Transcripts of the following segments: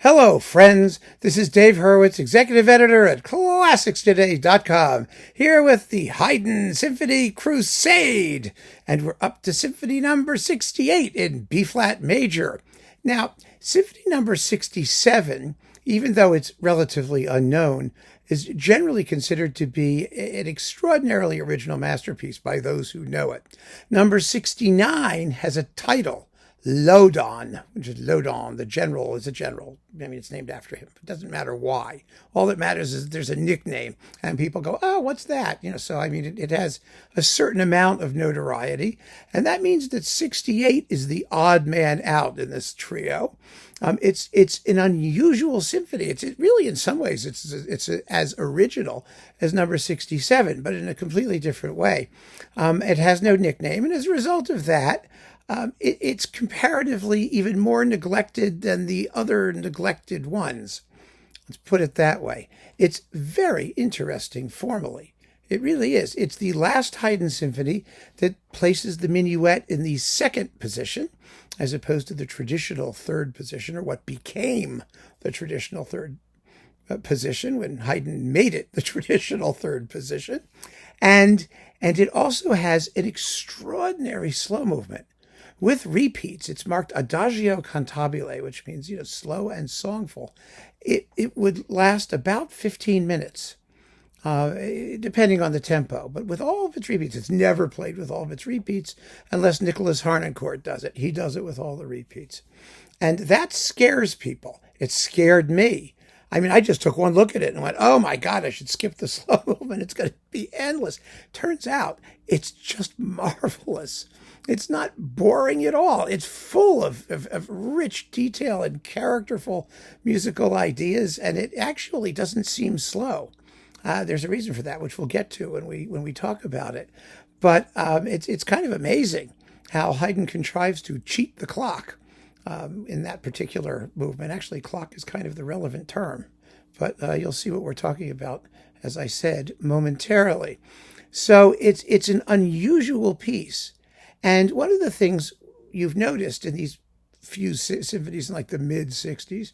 Hello, friends. This is Dave Hurwitz, executive editor at ClassicsToday.com, here with the Haydn Symphony Crusade. And we're up to Symphony number 68 in B-flat major. Now, Symphony number 67, even though it's relatively unknown, is generally considered to be an extraordinarily original masterpiece by those who know it. Number 69 has a title, Lodon, which is Lodon. The general is a general. I mean, it's named after him. It doesn't matter why. All that matters is there's a nickname, and people go, "Oh, what's that?" So I mean, it has a certain amount of notoriety, and that means that 68 is the odd man out in this trio. It's an unusual symphony. It really, in some ways, it's as original as number 67, but in a completely different way. It has no nickname, and as a result of that, it's comparatively even more neglected than the other neglected ones. Let's put it that way. It's very interesting formally. It really is. It's the last Haydn symphony that places the minuet in the second position, as opposed to the traditional third position, or what became the traditional third position when Haydn made it the traditional third position. And it also has an extraordinary slow movement. With repeats, it's marked adagio cantabile, which means, slow and songful. It would last about 15 minutes, depending on the tempo. But with all of its repeats, it's never played with all of its repeats unless Nicholas Harnoncourt does it. He does it with all the repeats. And that scares people. It scared me. I mean, I just took one look at it and went, oh my God, I should skip the slow movement. It's going to be endless. Turns out it's just marvelous. It's not boring at all. It's full of rich detail and characterful musical ideas, and it actually doesn't seem slow. There's a reason for that, which we'll get to when we talk about it. But it's kind of amazing how Haydn contrives to cheat the clock in that particular movement. Actually, clock is kind of the relevant term, but you'll see what we're talking about, as I said, momentarily. So it's an unusual piece. And one of the things you've noticed in these few symphonies in like the mid-60s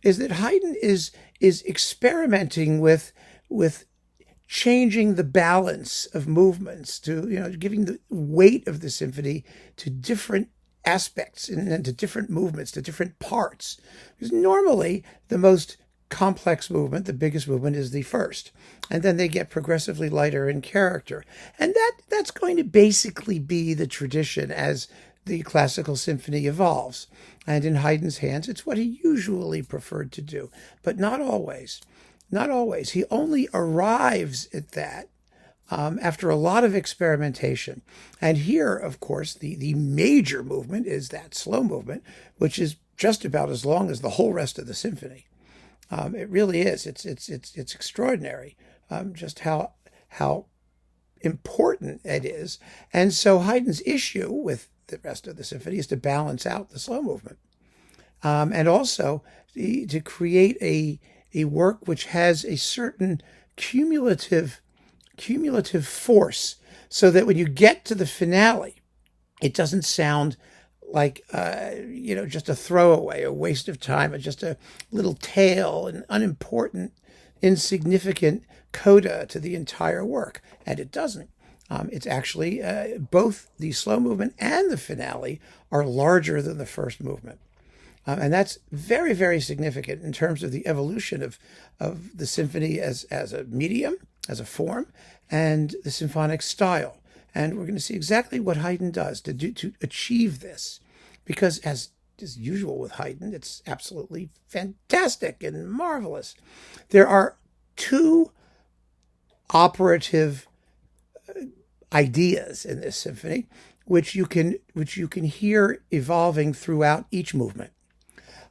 is that Haydn is experimenting with changing the balance of movements, to giving the weight of the symphony to different aspects and to different movements, to different parts. Because normally the most complex movement, the biggest movement, is the first, and then they get progressively lighter in character, and that's going to basically be the tradition as the classical symphony evolves. And in Haydn's hands, it's what he usually preferred to do, but not always. He only arrives at that after a lot of experimentation. And here, of course, the major movement is that slow movement, which is just about as long as the whole rest of the symphony. It really is. It's extraordinary, just how important it is. And so Haydn's issue with the rest of the symphony is to balance out the slow movement, and also to create a work which has a certain cumulative force, so that when you get to the finale, it doesn't sound like, just a throwaway, a waste of time, or just a little tail, an unimportant, insignificant coda to the entire work. And it doesn't. It's actually, both the slow movement and the finale are larger than the first movement. And that's very, very significant in terms of the evolution of the symphony as a medium, as a form, and the symphonic style. And we're going to see exactly what Haydn does to achieve this, because as is usual with Haydn, it's absolutely fantastic and marvelous. There are two operative ideas in this symphony, which you can hear evolving throughout each movement.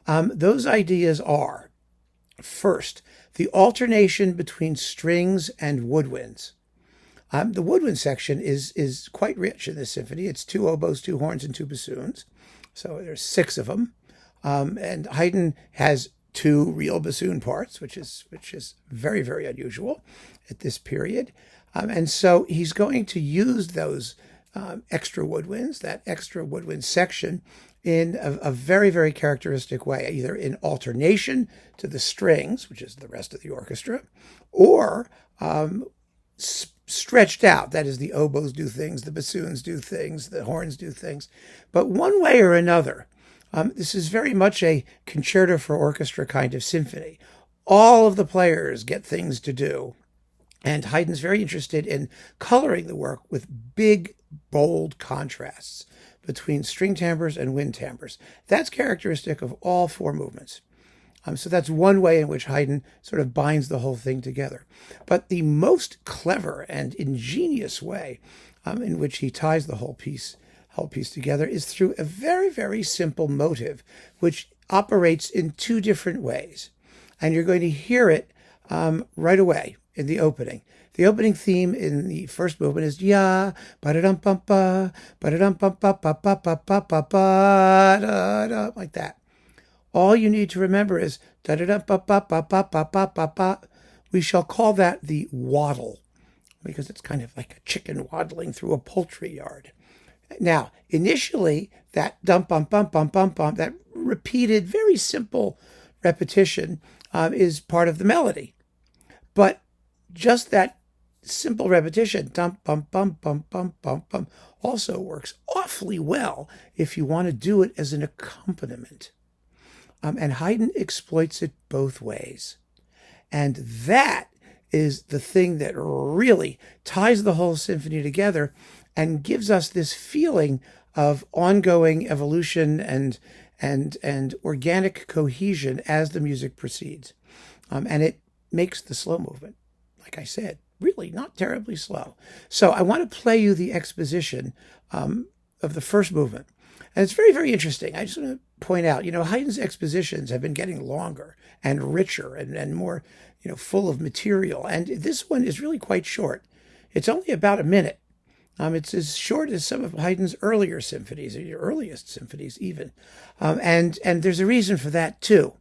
Those ideas are, first, the alternation between strings and woodwinds. The woodwind section is quite rich in this symphony. It's 2 oboes, 2 horns, and 2 bassoons. So there's 6 of them. And Haydn has 2 real bassoon parts, which is very, very unusual at this period. And so he's going to use those extra woodwinds, that extra woodwind section, in a very, very characteristic way, either in alternation to the strings, which is the rest of the orchestra, or stretched out. That is, the oboes do things, the bassoons do things, the horns do things. But one way or another, this is very much a concerto for orchestra kind of symphony. All of the players get things to do. And Haydn's very interested in coloring the work with big, bold contrasts between string timbres and wind timbres. That's characteristic of all four movements. So that's one way in which Haydn sort of binds the whole thing together. But the most clever and ingenious way in which he ties the whole piece together is through a very, very simple motive, which operates in two different ways. And you're going to hear it right away in the opening. The opening theme in the first movement is ya ba-da-dum-bum-ba, ba-da-dum-bum-ba-ba-ba-ba-ba-da-da, like that. All you need to remember is da-da-dum-ba-ba-ba-ba-ba-ba-ba. We shall call that the waddle, because it's kind of like a chicken waddling through a poultry yard. Now, initially, that dum-bum-bum-bum-bum-bum, that repeated, very simple repetition is part of the melody. But just that simple repetition, dum-bum-bum-bum-bum-bum, also works awfully well if you want to do it as an accompaniment. And Haydn exploits it both ways. And that is the thing that really ties the whole symphony together and gives us this feeling of ongoing evolution and organic cohesion as the music proceeds. And it makes the slow movement, like I said, really not terribly slow. So I want to play you the exposition of the first movement. And it's very, very interesting. I just want to point out, Haydn's expositions have been getting longer and richer and more, full of material. And this one is really quite short. It's only about a minute. It's as short as some of Haydn's earlier symphonies, or the earliest symphonies even. And there's a reason for that, too.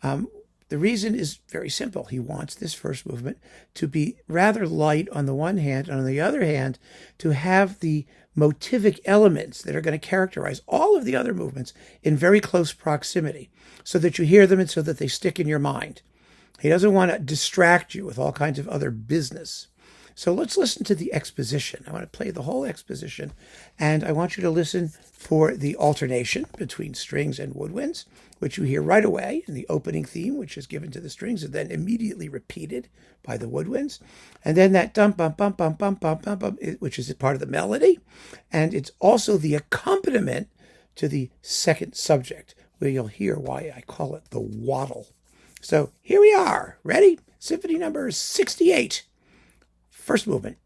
The reason is very simple. He wants this first movement to be rather light on the one hand, and on the other hand, to have the motivic elements that are going to characterize all of the other movements in very close proximity, so that you hear them and so that they stick in your mind. He doesn't want to distract you with all kinds of other business. So let's listen to the exposition. I want to play the whole exposition, and I want you to listen for the alternation between strings and woodwinds, which you hear right away in the opening theme, which is given to the strings and then immediately repeated by the woodwinds. And then that dum-bum-bum-bum-bum-bum-bum, which is a part of the melody. And it's also the accompaniment to the second subject, where you'll hear why I call it the waddle. So here we are. Ready? Symphony number 68. First movement.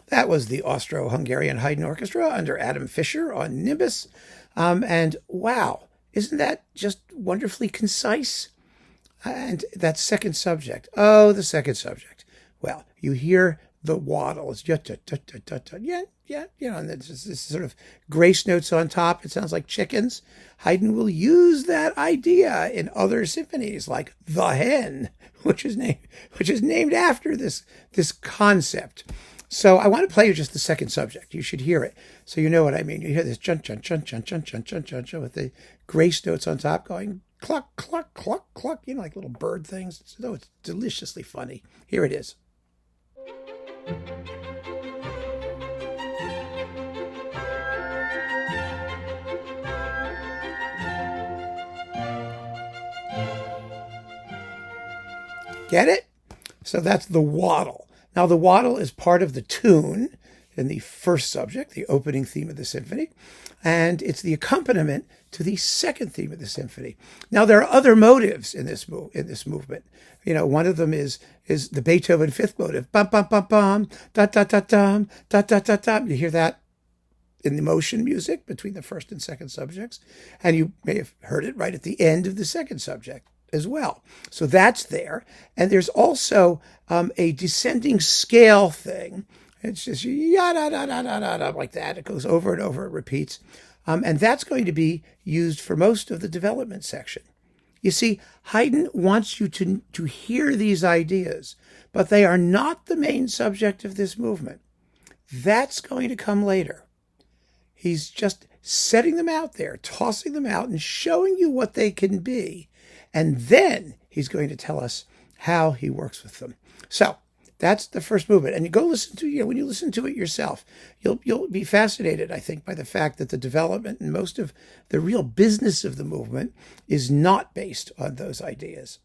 That was the Austro-Hungarian Haydn Orchestra under Adam Fischer on Nimbus. And wow, isn't that just wonderfully concise? And that second subject. Oh, the second subject. Well, you hear the waddle. It's just yeah, and it's this sort of grace notes on top. It sounds like chickens. Haydn will use that idea in other symphonies, like The Hen, which is named after this concept. So I want to play you just the second subject. You should hear it, so you know what I mean. You hear this chun chun chun chun chun chun chun chun chun with the grace notes on top going cluck, cluck, cluck, cluck, like little bird things. So it's deliciously funny. Here it is. Get it? So that's the waddle. Now, the waddle is part of the tune in the first subject, the opening theme of the symphony, and it's the accompaniment to the second theme of the symphony. Now, there are other motives in this movement. One of them is the Beethoven fifth motive. Bum bum bum bum, da da da dum, da da da dum. You hear that in the motion music between the first and second subjects, and you may have heard it right at the end of the second subject as well. So that's there. And there's also a descending scale thing. It's just yada da da da da da like that. It goes over and over. It repeats, and that's going to be used for most of the development section. You see, Haydn wants you to hear these ideas, but they are not the main subject of this movement. That's going to come later. He's just setting them out there, tossing them out, and showing you what they can be. And then he's going to tell us how he works with them. So that's the first movement. And you go listen to, when you listen to it yourself, you'll be fascinated, I think, by the fact that the development and most of the real business of the movement is not based on those ideas.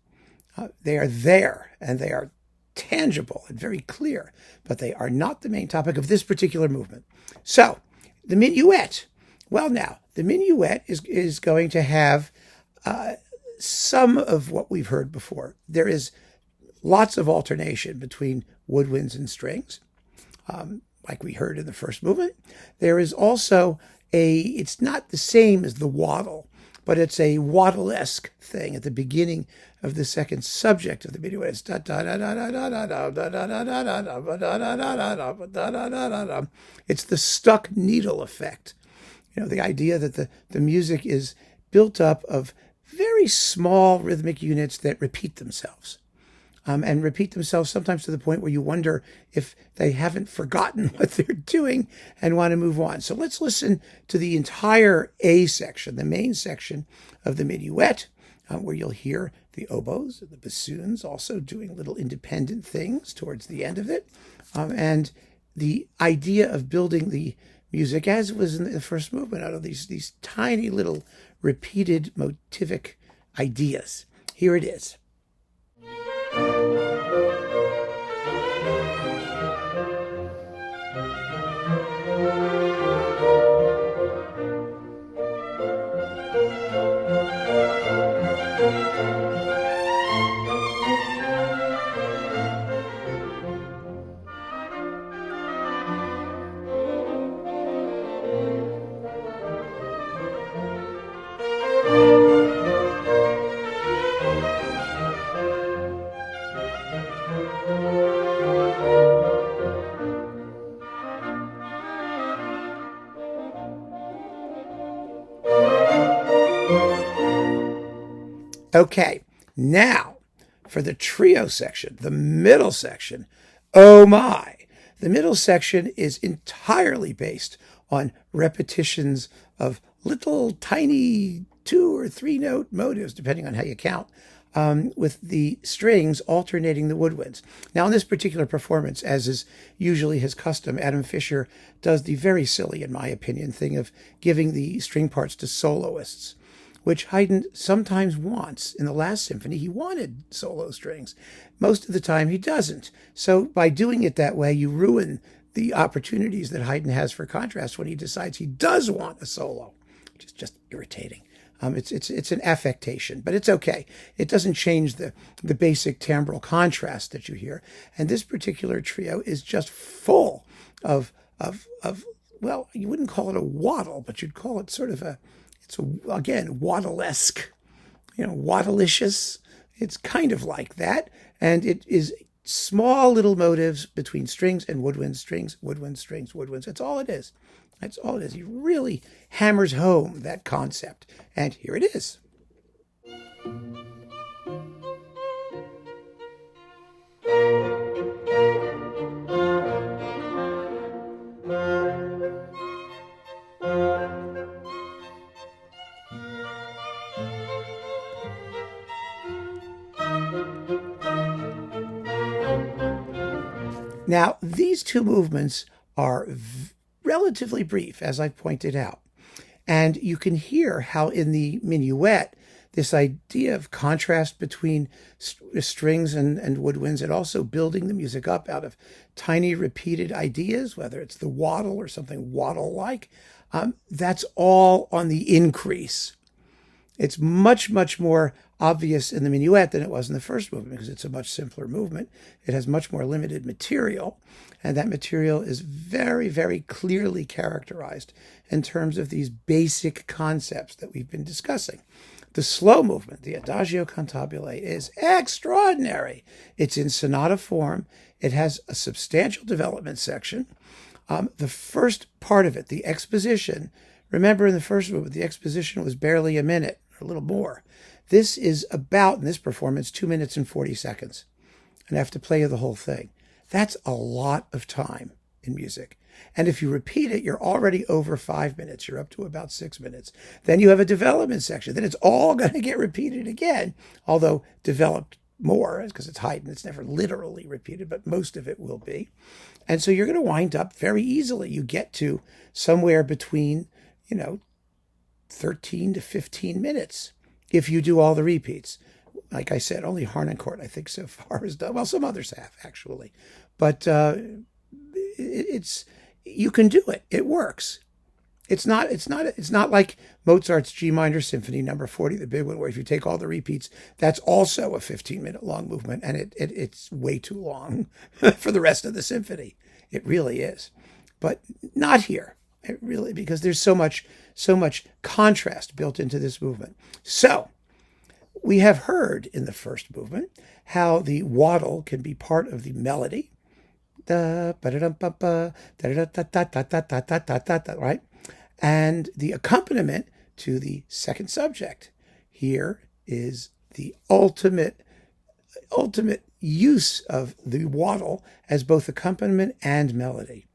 They are there and they are tangible and very clear, but they are not the main topic of this particular movement. So the minuet. Well, now, the minuet is going to have some of what we've heard before. There is lots of alternation between woodwinds and strings, like we heard in the first movement. There is also it's not the same as the waddle, but it's a waddle-esque thing at the beginning of the second subject of the minuet. It's it's the stuck needle effect. The idea that the music is built up of very small rhythmic units that repeat themselves. And repeat themselves sometimes to the point where you wonder if they haven't forgotten what they're doing and want to move on. So let's listen to the entire A section, the main section of the minuet, where you'll hear the oboes and the bassoons also doing little independent things towards the end of it. And the idea of building the music, as was in the first movement, out of these tiny little repeated motivic ideas. Here it is. Okay, now for the trio section, the middle section. Oh my! The middle section is entirely based on repetitions of little tiny 2 or 3 note motives, depending on how you count, with the strings alternating the woodwinds. Now, in this particular performance, as is usually his custom, Adam Fischer does the very silly, in my opinion, thing of giving the string parts to soloists, which Haydn sometimes wants. In the last symphony, he wanted solo strings. Most of the time, he doesn't. So by doing it that way, you ruin the opportunities that Haydn has for contrast when he decides he does want a solo, which is just irritating. It's an affectation, but it's okay. It doesn't change the basic timbral contrast that you hear. And this particular trio is just full of well, you wouldn't call it a waddle, but you'd call it sort of again, waddle-esque, waddleicious. It's kind of like that. And it is small little motives between strings and woodwinds, strings, woodwinds, strings, woodwinds. That's all it is. That's all it is. He really hammers home that concept. And here it is. Now, these two movements are relatively brief, as I pointed out. And you can hear how in the minuet, this idea of contrast between strings and woodwinds, and also building the music up out of tiny repeated ideas, whether it's the waddle or something waddle-like, that's all on the increase. It's much, much more obvious in the minuet than it was in the first movement because it's a much simpler movement. It has much more limited material, and that material is very, very clearly characterized in terms of these basic concepts that we've been discussing. The slow movement, the Adagio cantabile, is extraordinary. It's in sonata form. It has a substantial development section. The first part of it, the exposition, remember in the first movement, the exposition was barely a minute, or a little more. This is about, in this performance, 2 minutes and 40 seconds. And I have to play you the whole thing. That's a lot of time in music. And if you repeat it, you're already over 5 minutes. You're up to about 6 minutes. Then you have a development section. Then it's all going to get repeated again, although developed more, because it's Haydn. It's never literally repeated, but most of it will be. And so you're going to wind up very easily. You get to somewhere between, 13 to 15 minutes if you do all the repeats. Like I said, only Harnoncourt, I think, so far has done. Well, some others have, actually. But you can do it. It works. It's not like Mozart's G minor symphony number 40, the big one, where if you take all the repeats, that's also a 15-minute long movement, and it's way too long for the rest of the symphony. It really is. But not here. It really, because there's so much contrast built into this movement. So we have heard in the first movement how the waddle can be part of the melody, right? And the accompaniment to the second subject. Here is the ultimate use of the waddle as both accompaniment and melody.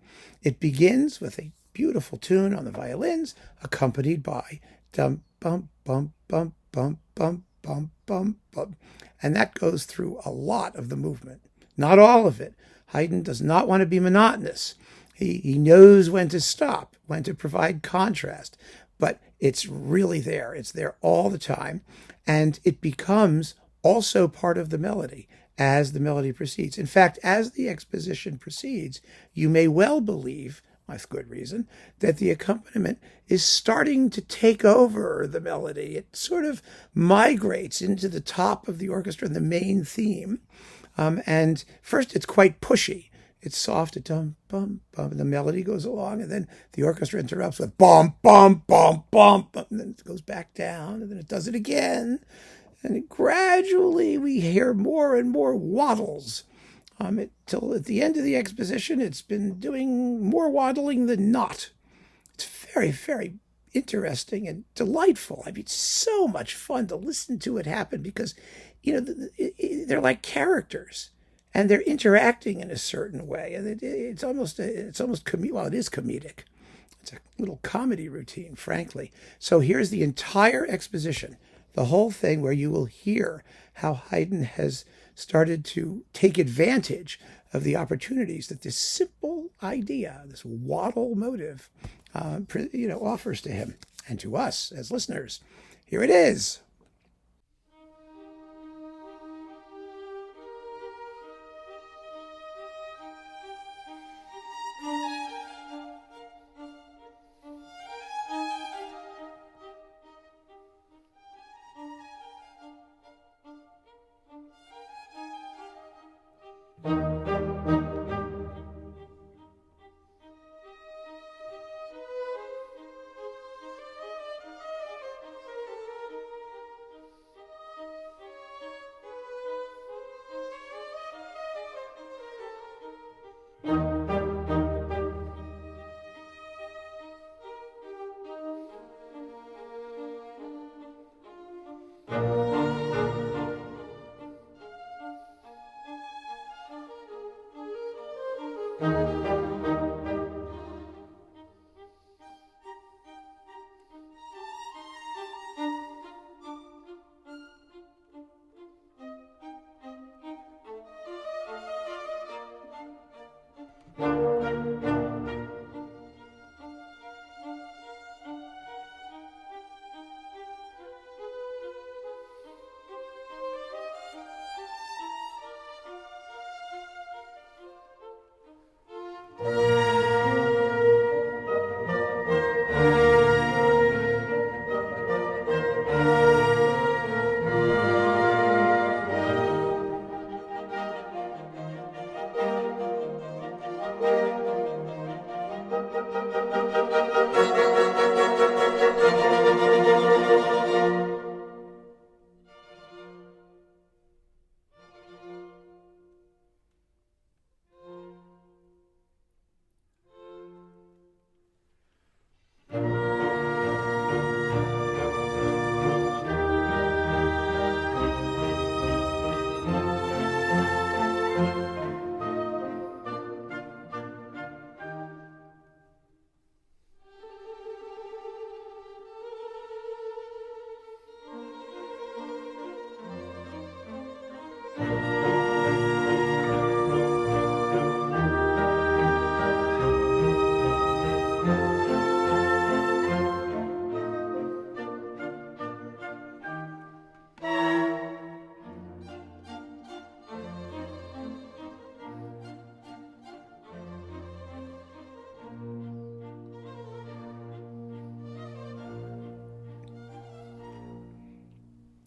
It begins with a beautiful tune on the violins, accompanied by dum bum bum bum bum bum bum bum bum, and that goes through a lot of the movement. Not all of it. Haydn does not want to be monotonous. He knows when to stop, when to provide contrast, but it's really there. It's there all the time, and it becomes also part of the melody as the melody proceeds. In fact, as the exposition proceeds, you may well believe, with good reason, that the accompaniment is starting to take over the melody. It sort of migrates into the top of the orchestra and the main theme. And first, it's quite pushy. It's soft, dum bum bum, and the melody goes along, and then the orchestra interrupts with bum bum bum bum, and then it goes back down, and then it does it again, and gradually we hear more and more waddles. Till at the end of the exposition, it's been doing more waddling than not. It's very, very interesting and delightful. I mean, it's so much fun to listen to it happen because, they're like characters, and they're interacting in a certain way, and it's almost well, it is comedic. It's a little comedy routine, frankly. So here's the entire exposition, the whole thing, where you will hear how Haydn has started to take advantage of the opportunities that this simple idea, this waddle motive, offers to him and to us as listeners. Here it is.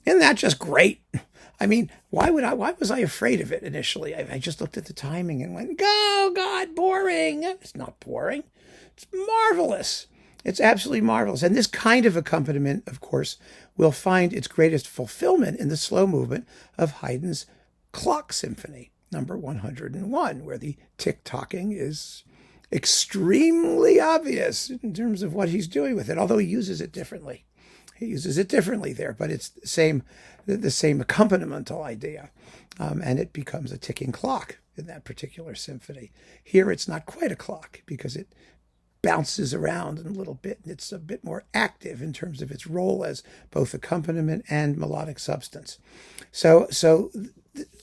Isn't that just great? I mean, why was I afraid of it initially? I just looked at the timing and went, "Oh God, boring." It's not boring. It's marvelous. It's absolutely marvelous. And this kind of accompaniment, of course, will find its greatest fulfillment in the slow movement of Haydn's Clock Symphony, number 101, where the tick-tocking is extremely obvious in terms of what he's doing with it, although he uses it differently. He uses it differently there, but it's the same accompanimental idea. And it becomes a ticking clock in that particular symphony. Here it's not quite a clock because it bounces around a little bit, and it's a bit more active in terms of its role as both accompaniment and melodic substance. So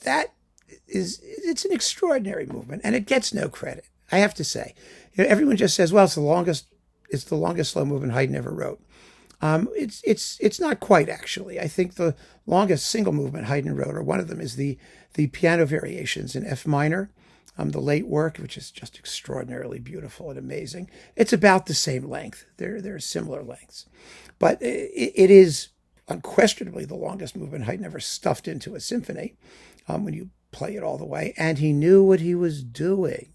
that it's an extraordinary movement, and it gets no credit, I have to say. Everyone just says, well, it's the longest slow movement Haydn ever wrote. It's not quite, actually. I think the longest single movement Haydn wrote, or one of them, is the piano variations in F minor, the late work, which is just extraordinarily beautiful and amazing. It's about the same length. They're similar lengths. But it is unquestionably the longest movement Haydn ever stuffed into a symphony, when you play it all the way. And he knew what he was doing.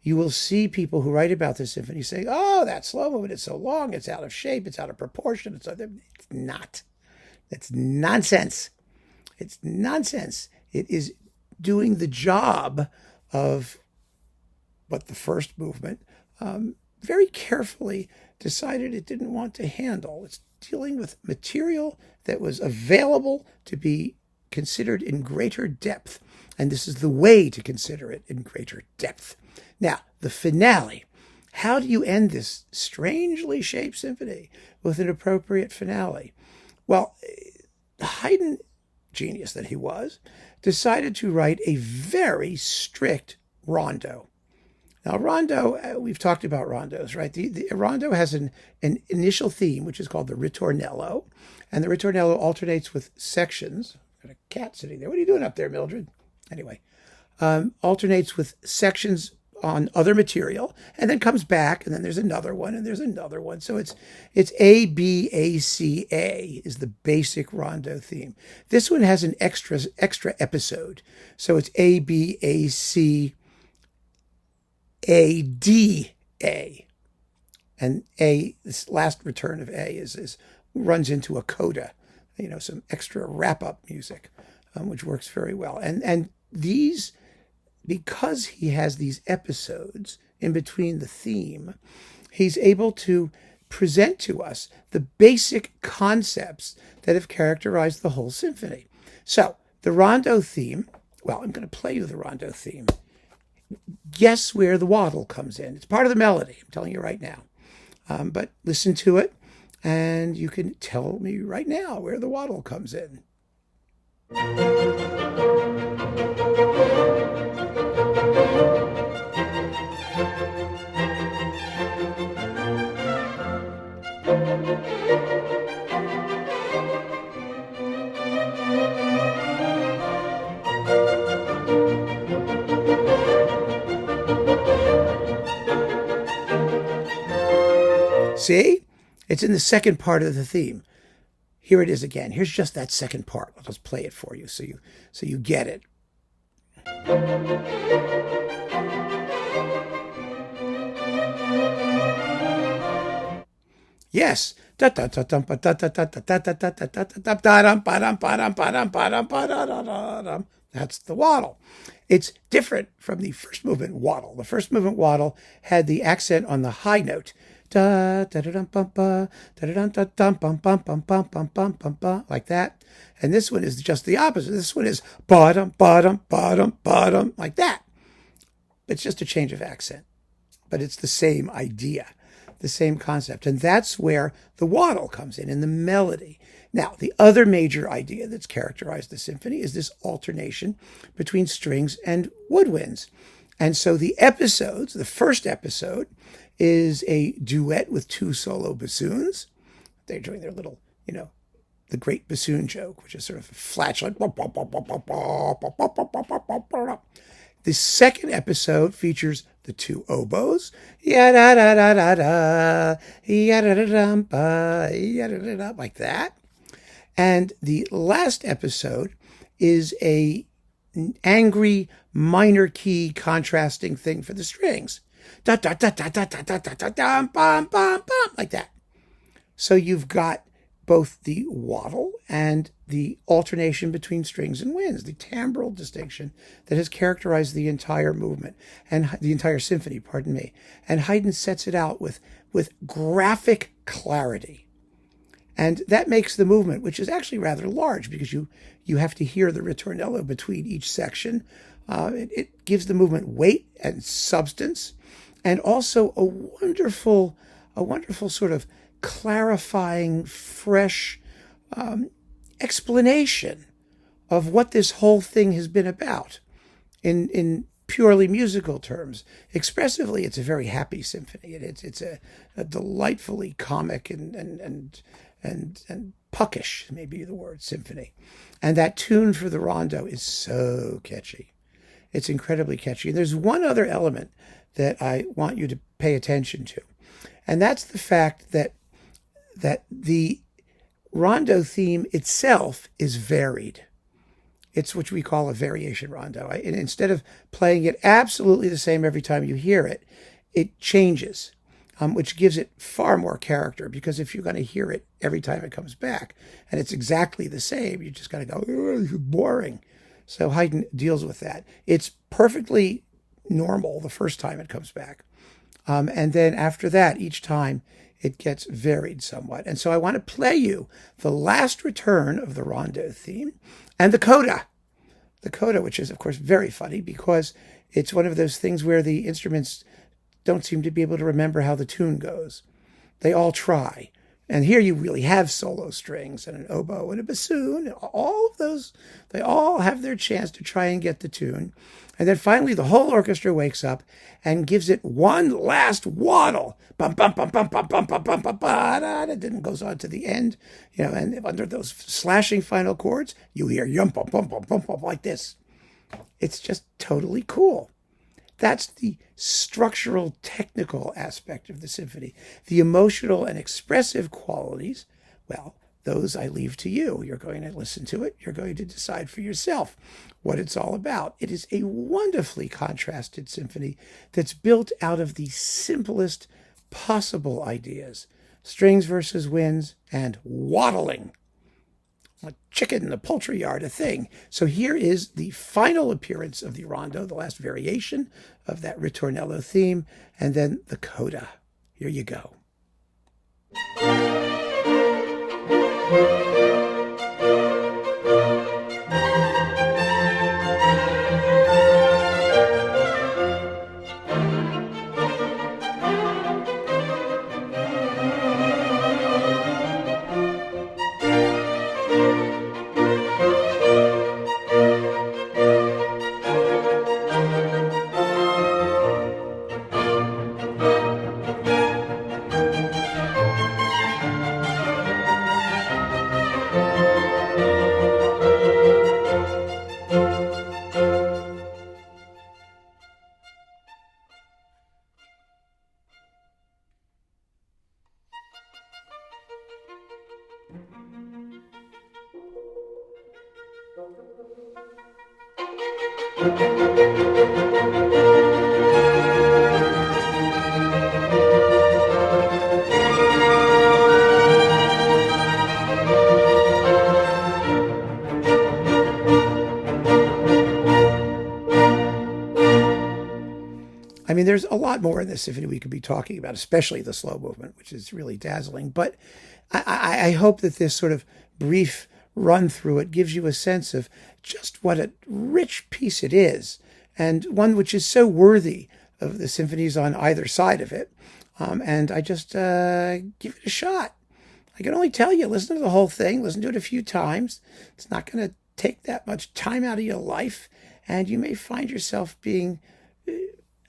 You will see people who write about this symphony saying, "Oh, that slow movement is so long, it's out of shape, it's out of proportion." It's not. That's nonsense. It's nonsense. It is doing the job of what the first movement very carefully decided it didn't want to handle. It's dealing with material that was available to be considered in greater depth. And this is the way to consider it in greater depth. Now, the finale. How do you end this strangely shaped symphony with an appropriate finale? Well, Haydn, genius that he was, decided to write a very strict rondo. Now, rondo, we've talked about rondos, right? The rondo has an initial theme, which is called the ritornello, and the ritornello alternates with sections. Got a cat sitting there. What are you doing up there, Mildred? Anyway, alternates with sections on other material, and then comes back, and then there's another one, and there's another one. So it's A, B, A, C, A is the basic rondo theme. This one has an extra episode. So it's A, B, A, C, A, D, A. And A, this last return of A is runs into a coda, some extra wrap-up music, which works very well. And these, because he has these episodes in between the theme, he's able to present to us the basic concepts that have characterized the whole symphony. So the rondo theme, well, I'm going to play you the rondo theme. Guess where the waddle comes in. It's part of the melody, I'm telling you right now. But listen to it, and you can tell me right now where the waddle comes in. See? It's in the second part of the theme. Here it is again. Here's just that second part. I'll just play it for you so you get it. Yes. That's the waddle. It's different from the first movement waddle. The first movement waddle had the accent on the high note. Like that. And this one is just the opposite. This one is bottom, bottom, bottom, bottom, like that. It's just a change of accent. But it's the same idea, the same concept. And that's where the waddle comes in the melody. Now, the other major idea that's characterized the symphony is this alternation between strings and woodwinds. And so the episodes, the first episode is a duet with two solo bassoons. They're doing their little, the great bassoon joke, which is sort of a flatulent. The second episode features the two oboes, like that. And the last episode is an angry minor key contrasting thing for the strings. Like that. So you've got both the waddle and the alternation between strings and winds, the timbral distinction that has characterized the entire movement and the entire symphony, And Haydn sets it out with graphic clarity. And that makes the movement, which is actually rather large because you have to hear the ritornello between each section. It gives the movement weight and substance, and also a wonderful sort of clarifying, fresh explanation of what this whole thing has been about in purely musical terms. Expressively, it's a very happy symphony. It's a delightfully comic and puckish, maybe the word, symphony. And that tune for the rondo is so catchy. It's incredibly catchy. And there's one other element that I want you to pay attention to, and that's the fact that the rondo theme itself is varied. It's what we call a variation rondo. And instead of playing it absolutely the same every time you hear it, it changes, which gives it far more character, because if you're going to hear it every time it comes back and it's exactly the same, you just got to go, this is boring. So Haydn deals with that. It's perfectly normal the first time it comes back. And then after that, each time it gets varied somewhat. And so I want to play you the last return of the rondo theme and the coda. The coda, which is, of course, very funny because it's one of those things where the instruments don't seem to be able to remember how the tune goes. They all try. And here you really have solo strings and an oboe and a bassoon. All of those, they all have their chance to try and get the tune. And then finally the whole orchestra wakes up and gives it one last waddle. Bum, bum, bum, bum, bum, bum, bum, bum, bum, bum, and then goes on to the end. And under those slashing final chords, you hear yum, bum, bum, bum, bum, bum, like this. It's just totally cool. That's the structural, technical aspect of the symphony. The emotional and expressive qualities, well, those I leave to you. You're going to listen to it. You're going to decide for yourself what it's all about. It is a wonderfully contrasted symphony that's built out of the simplest possible ideas. Strings versus winds and waddling. Like chicken in the poultry yard, a thing. So here is the final appearance of the rondo, the last variation of that ritornello theme, and then the coda. Here you go. I mean, there's a lot more in this symphony we could be talking about, especially the slow movement, which is really dazzling. But I hope that this sort of brief run through it gives you a sense of just what a rich piece it is, and one which is so worthy of the symphonies on either side of it. And I just give it a shot. I can only tell you, listen to the whole thing, listen to it a few times. It's not going to take that much time out of your life, and you may find yourself being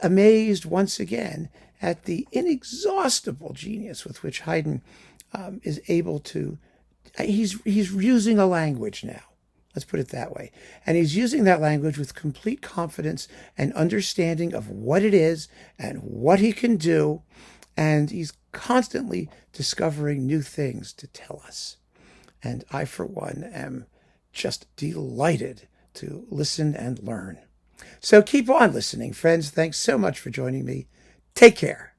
amazed once again at the inexhaustible genius with which Haydn is able to. He's using a language now. Let's put it that way. And he's using that language with complete confidence and understanding of what it is and what he can do. And he's constantly discovering new things to tell us. And I, for one, am just delighted to listen and learn. So keep on listening, friends. Thanks so much for joining me. Take care.